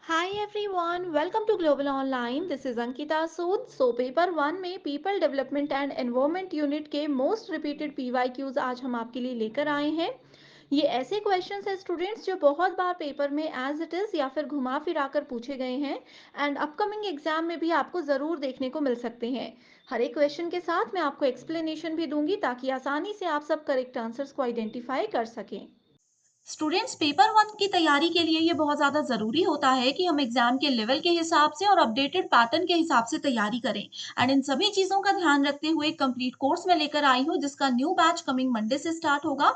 Hi everyone, welcome to Global Online. This is Ankita Sood. Paper one में people development and environment unit के most repeated PYQs आज हम आपके लिए लेकर आए हैं। ये ऐसे क्वेश्चंस हैं स्टूडेंट्स जो बहुत बार पेपर में एज इट इज़ या फिर घुमा फिरा कर पूछे गए हैं एंड अपकमिंग एग्जाम में भी आपको ज़रूर देखने को मिल सकते हैं। हर एक क्वेश्चन के साथ मैं आपको एक्सप्लेनेशन भी दूंगी ताकि आसानी से आप सब करेक्ट आंसर्स को आइडेंटिफाई कर सकें। स्टूडेंट्स पेपर वन की तैयारी के लिए ये बहुत ज़्यादा ज़रूरी होता है कि हम एग्जाम के लेवल के हिसाब से और अपडेटेड पैटर्न के हिसाब से तैयारी करें। एंड इन सभी चीज़ों का ध्यान रखते हुए कंप्लीट कोर्स में लेकर आई हूँ जिसका न्यू बैच कमिंग मंडे से स्टार्ट होगा।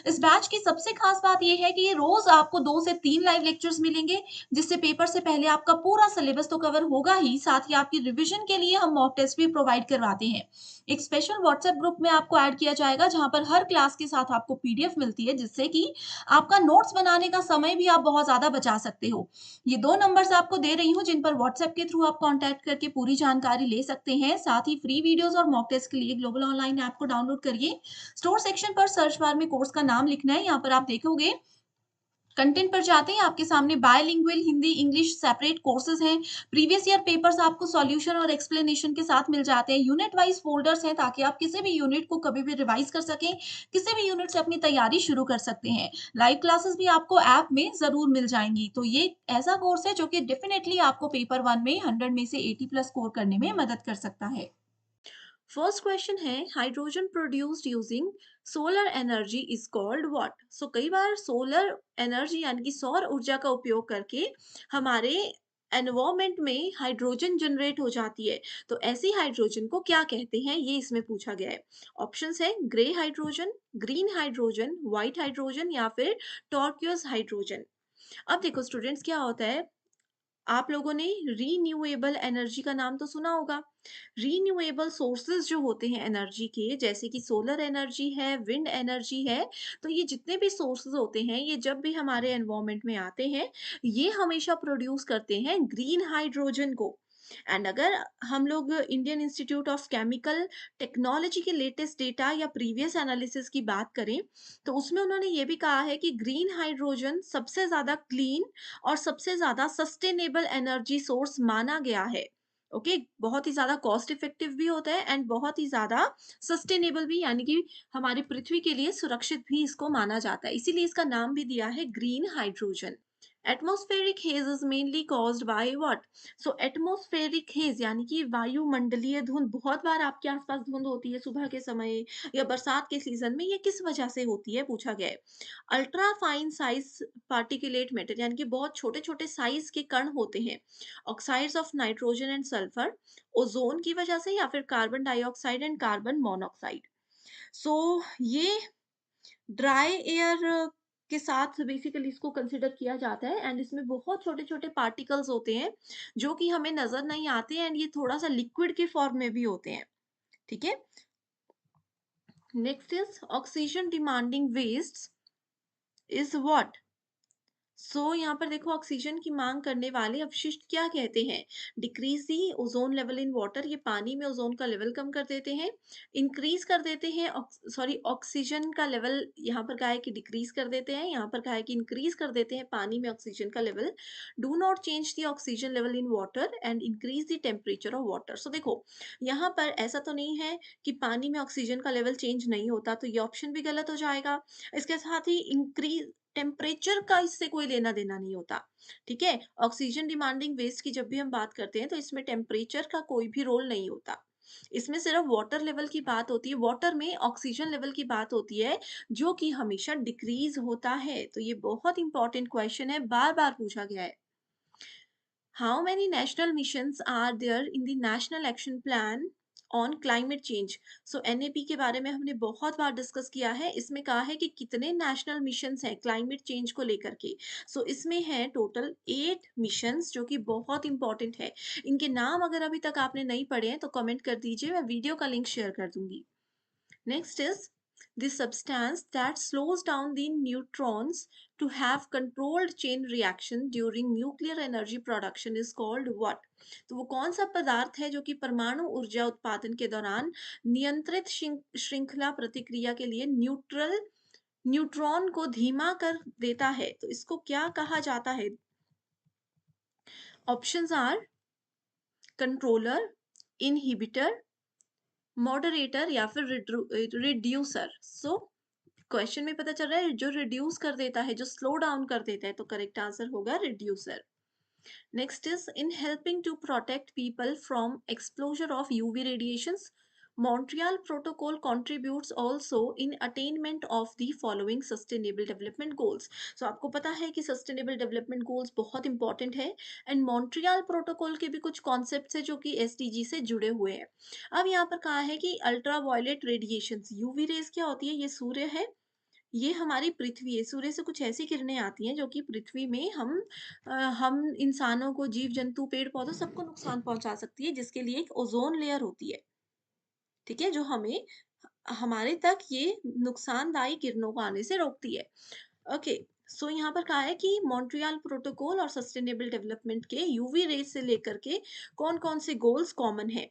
इस बैच की सबसे खास बात ये है कि ये रोज आपको 2 से 3 लाइव लेक्चर्स मिलेंगे, जिससे पेपर से पहले आपका पूरा सिलेबस तो कवर होगा ही, साथ ही आपकी रिविजन के लिए हम मॉक टेस्ट भी प्रोवाइड करवाते हैं। एक स्पेशल व्हाट्सएप ग्रुप में आपको ऐड किया जाएगा जहां पर हर क्लास के साथ आपको पीडीएफ मिलती है, जिससे कि आपका नोट्स बनाने का समय भी आप बहुत ज़्यादा बचा सकते हो। ये 2 नंबर्स आपको दे रही हूँ जिन पर व्हाट्सएप के थ्रू आप कॉन्टैक्ट करके पूरी जानकारी ले सकते हैं। साथ ही फ्री वीडियोज़ और मॉक टेस्ट के लिए ग्लोबल ऑनलाइन ऐप को डाउनलोड करिए। स्टोर सेक्शन पर सर्च बार में कोर्स का नाम लिखना है, यहाँ पर आप देखोगे कंटेंट पर जाते ही आपके सामने bilingual Hindi English separate courses हैं। प्रीवियस ईयर पेपर्स आपको सॉल्यूशन और एक्सप्लेनेशन के साथ मिल जाते हैं। यूनिट वाइज फोल्डर्स हैं ताकि आप किसी भी यूनिट को कभी भी रिवाइज कर सकें, किसी भी यूनिट से अपनी तैयारी शुरू कर सकते हैं। लाइव क्लासेस भी आपको ऐप में जरूर मिल जाएंगी। तो ये ऐसा कोर्स है जो कि डेफिनेटली आपको पेपर वन में 100 में से 80 प्लस स्कोर करने में मदद कर सकता है। फर्स्ट क्वेश्चन है, hydrogen produced using solar energy is called what. So कई बार सोलर एनर्जी यानी कि सौर ऊर्जा का उपयोग करके हमारे एनवायरमेंट में हाइड्रोजन जनरेट हो जाती है। तो ऐसी हाइड्रोजन को क्या कहते हैं, ये इसमें पूछा गया है। ऑप्शंस है grey hydrogen, green hydrogen, white hydrogen या फिर टॉर्क्यूस हाइड्रोजन। अब देखो स्टूडेंट्स, क्या होता है, आप लोगों ने रीन्यूएबल एनर्जी का नाम तो सुना होगा। रीन्यूएबल सोर्सेज जो होते हैं एनर्जी के, जैसे कि सोलर एनर्जी है, विंड एनर्जी है, तो ये जितने भी सोर्सेज होते हैं, ये जब भी हमारे एनवायरमेंट में आते हैं, ये हमेशा प्रोड्यूस करते हैं ग्रीन हाइड्रोजन को। एंड अगर हम लोग Indian institute of chemical technology के लेटेस्ट डेटा या प्रीवियस एनालिसिस की बात करें, तो उसमें उन्होंने ये भी कहा है कि ग्रीन हाइड्रोजन सबसे ज्यादा क्लीन और सबसे ज़्यादा सस्टेनेबल एनर्जी सोर्स माना गया है। ओके, बहुत ही ज़्यादा कॉस्ट इफेक्टिव भी होता है एंड बहुत ही ज़्यादा सस्टेनेबल भी, यानी कि हमारी पृथ्वी के लिए सुरक्षित भी इसको माना जाता है, इसीलिए इसका नाम भी दिया है green hydrogen. Atmospheric hedge is mainly caused by what. So atmospheric hedge यानी कि वायुमंडलीय धुंध, बहुत बार आपके आसपास धुंध होती है सुबह के समय या बरसात के सीजन में, ये किस वजह से होती है पूछा गया है। Ultra fine size particulate matter यानी कि बहुत छोटे छोटे साइज के कण होते हैं, oxides of nitrogen and sulphur, ozone की वजह से या फिर carbon dioxide and carbon monoxide. So ये ड्राई एयर के साथ बेसिकली इसको कंसिडर किया जाता है एंड इसमें बहुत छोटे छोटे पार्टिकल्स होते हैं जो कि हमें नजर नहीं आते एंड ये थोड़ा सा लिक्विड के फॉर्म में भी होते हैं। ठीक है, next is oxygen demanding waste is what. यहाँ पर देखो, ऑक्सीजन की मांग करने वाले अपशिष्ट क्या कहते हैं। Decrease the ozone level in water, ये पानी में ओजोन का लेवल कम कर देते हैं। इंक्रीज कर देते हैं, सॉरी, ऑक्सीजन का लेवल यहाँ पर कहा है कि डिक्रीज कर देते हैं, यहाँ पर कहा है कि इंक्रीज कर देते हैं पानी में ऑक्सीजन का level. Do not change the oxygen level in water and increase the temperature of water. So देखो, यहाँ पर ऐसा तो नहीं है कि पानी में ऑक्सीजन का लेवल चेंज नहीं होता, तो ये ऑप्शन भी गलत हो जाएगा। इसके साथ ही इंक्रीज टेम्परेचर का इससे कोई लेना देना नहीं होता। ठीक है, ऑक्सीजन डिमांडिंग वेस्ट की जब भी हम बात करते हैं तो इसमें टेम्परेचर का कोई भी रोल नहीं होता। इसमें सिर्फ वाटर लेवल की बात होती है, वाटर में ऑक्सीजन लेवल की बात होती है, जो कि हमेशा डिक्रीज होता है। तो ये बहुत इंपॉर्टेंट क्वेश्चन है, बार बार पूछा गया है। How many national missions are there in the national action plan on climate change. NAP के बारे में हमने बहुत बार डिस्कस किया है, इसमें कहा है कि कितने नेशनल मिशंस हैं क्लाइमेट चेंज को लेकर के। इसमें है टोटल 8 मिशंस, जो कि बहुत इंपॉर्टेंट है। इनके नाम अगर अभी तक आपने नहीं पढ़े हैं तो कमेंट कर दीजिए, मैं वीडियो का लिंक शेयर कर दूंगी। Next is the substance that slows down the neutrons to have controlled chain reaction during nuclear energy production is called what। तो वो कौन सा पदार्थ है जो कि परमाणु ऊर्जा उत्पादन के दौरान नियंत्रित श्रृंखला प्रतिक्रिया के लिए न्यूट्रॉन को धीमा कर देता है, तो इसको क्या कहा जाता है। Options are controller, inhibitor, moderator या फिर रिड्यूसर। सो क्वेश्चन में पता चल रहा है जो रिड्यूस कर देता है, जो स्लो डाउन कर देता है, तो करेक्ट आंसर होगा reducer. Next is in helping to protect people from exposure of UV radiations, Montreal Protocol contributes also in attainment of the following sustainable development goals. So आपको पता है कि sustainable development goals बहुत important है and Montreal Protocol के भी कुछ concepts है जो कि SDG से जुड़े हुए हैं। अब यहाँ पर कहा है कि ultraviolet radiations, UV rays क्या होती है? ये सूर्य है, ये हमारी पृथ्वी है। सूर्य से कुछ ऐसी किरणें आती हैं जो कि पृथ्वी में हम इंसानों को, जीव जंतु, पेड़ पौधों सबको नुकसान पहुंचा सकती है, जिसके लिए एक ओजोन लेयर होती है, ठीक है, जो हमें हमारे तक ये नुकसानदायी किरणों को आने से रोकती है। ओके, सो यहाँ पर कहा है कि मॉन्ट्रियल प्रोटोकॉल और सस्टेनेबल डेवलपमेंट के यूवी रेस से लेकर के कौन कौन से गोल्स कॉमन है।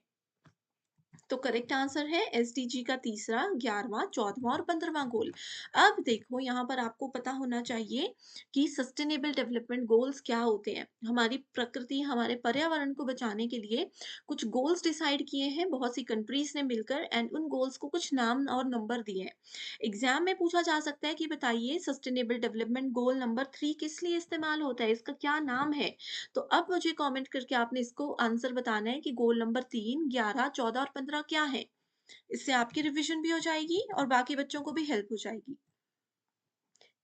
तो करेक्ट आंसर है एसडीजी का तीसरा, 11वां, 14वां और 15वां गोल। अब देखो यहाँ पर आपको पता होना चाहिए कि सस्टेनेबल डेवलपमेंट गोल्स क्या होते हैं। हमारी प्रकृति, हमारे पर्यावरण को बचाने के लिए कुछ गोल्स डिसाइड किए हैं बहुत सी कंट्रीज ने मिलकर, एंड उन गोल्स को कुछ नाम और नंबर दिए हैं। एग्जाम में पूछा जा सकता है कि बताइए सस्टेनेबल डेवलपमेंट गोल नंबर 3 किस लिए इस्तेमाल होता है, इसका क्या नाम है। तो अब मुझे कमेंट करके आपने इसको आंसर बताना है कि गोल नंबर 3, 11, 14 और 15 क्या है। इससे आपकी रिवीजन भी हो जाएगी और बाकी बच्चों को भी हेल्प हो जाएगी।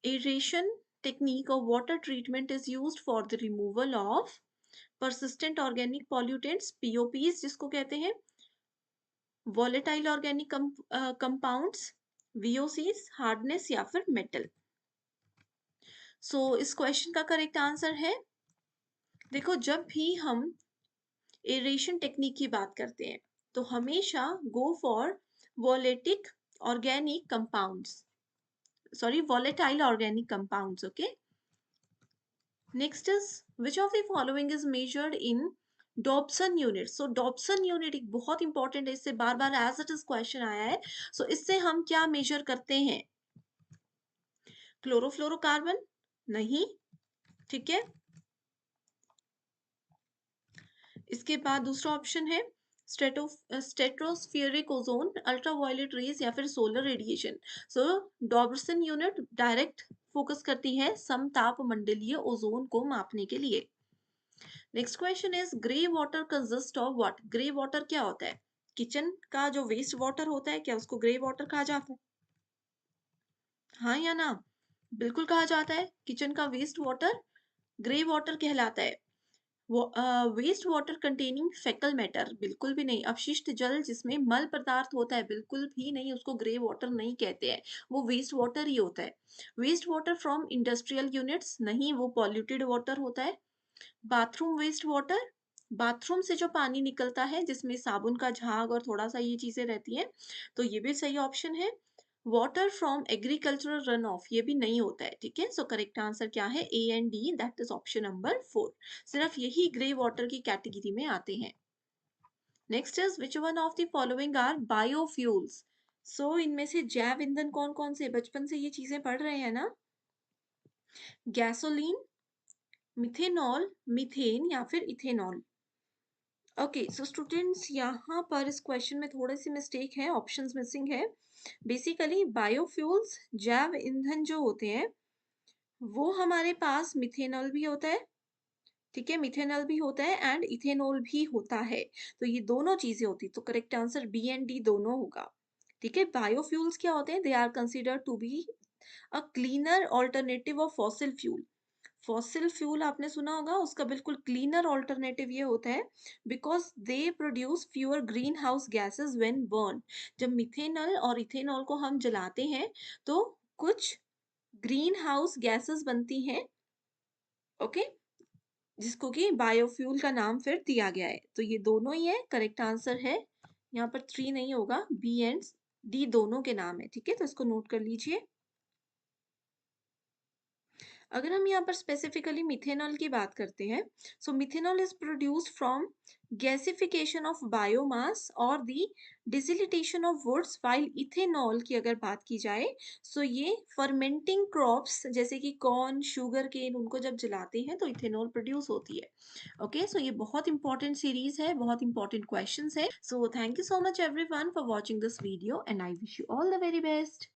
Aeration technique of water treatment is used for the removal of persistent organic pollutants, POPs जिसको कहते हैं, volatile organic compounds, VOCs, hardness या फिर मेटल। सो इस क्वेश्चन का करेक्ट आंसर है, देखो जब भी हम एरेशन टेक्निक की बात करते हैं तो हमेशा go for volatic organic compounds, sorry volatile organic compounds. Okay, next is which of the following is measured in Dobson unit. So Dobson unit एक बहुत इंपॉर्टेंट है, इससे बार बार एज इट इज क्वेश्चन आया है। सो इससे हम क्या मेजर करते हैं? क्लोरोफ्लोरोकार्बन नहीं, ठीक है। इसके बाद दूसरा ऑप्शन है स्ट्रेटोस्फेरिक ओजोन, अल्ट्रावायलेट रेज या फिर सोलर रेडिएशन। सो डॉबर्सन यूनिट डायरेक्ट फोकस करती है समताप मंडलीय ओजोन को मापने के लिए। Next question is grey water consist of what. Grey water क्या होता है? किचन का जो वेस्ट वाटर होता है, क्या उसको ग्रे वाटर कहा जाता है? हाँ या ना? बिल्कुल कहा जाता है, किचन का वेस्ट वाटर ग्रे वाटर कहलाता है। वेस्ट वाटर कंटेनिंग फेकल मैटर, बिल्कुल भी नहीं। अपशिष्ट जल जिसमें मल पदार्थ होता है, बिल्कुल भी नहीं, उसको ग्रे वाटर नहीं कहते हैं, वो वेस्ट वाटर ही होता है। Waste water from industrial units नहीं, वो पॉल्यूटेड वाटर होता है। बाथरूम वेस्ट वाटर, बाथरूम से जो पानी निकलता है जिसमें साबुन का झाग और थोड़ा सा ये चीजें रहती हैं, तो ये भी सही ऑप्शन है। Water from agricultural run of, ये भी नहीं होता है, ठीक है। सो करेक्ट आंसर क्या है? A and D, that is option number 4। सिर्फ यही ग्रे वाटर की कैटेगरी में आते हैं। Next is which one of the following are biofuels. So इनमें से जैव ईंधन कौन कौन से, बचपन से ये चीजें पढ़ रहे हैं ना। गैसोलीन, मिथेनॉल, मीथेन या फिर इथेनॉल। ओके, सो स्टूडेंट्स यहाँ पर इस क्वेश्चन में थोड़ी सी मिस्टेक है, ऑप्शंस मिसिंग है। बेसिकली बायोफ्यूल्स, जैव ईंधन जो होते हैं, वो हमारे पास मिथेनॉल भी होता है, ठीक है, मिथेनॉल भी होता है एंड इथेनॉल भी होता है। तो ये दोनों चीजें होती, तो correct answer B and D दोनों होगा, ठीक है। बायोफ्यूल्स क्या होते हैं? They are considered to be a cleaner alternative of fossil fuel. Fossil fuel आपने सुना होगा, उसका बिल्कुल क्लीनर ऑल्टरनेटिव ये होता है because they produce fewer green house gases when burn. जब मिथेनॉल और इथेनॉल को हम जलाते हैं तो कुछ ग्रीन हाउस गैसेस बनती हैं, ओके, जिसको कि बायोफ्यूल का नाम फिर दिया गया है। तो ये दोनों ही है, करेक्ट आंसर है यहाँ पर 3 नहीं होगा, बी एंड डी दोनों के नाम है, ठीक है, तो इसको नोट कर लीजिए। अगर हम यहाँ पर स्पेसिफिकली मिथेनॉल की बात करते हैं, so methanol is produced from gasification of biomass और the distillation of woods, while ethanol की अगर बात की जाए, सो ये फर्मेंटिंग क्रॉप्स जैसे कि कॉर्न, शुगर केन, उनको जब जलाते हैं तो इथेनॉल प्रोड्यूस होती है। ओके, सो ये बहुत इंपॉर्टेंट सीरीज है, बहुत इंपॉर्टेंट क्वेश्चंस है। So thank you so much everyone for watching this video and I wish you all the very best.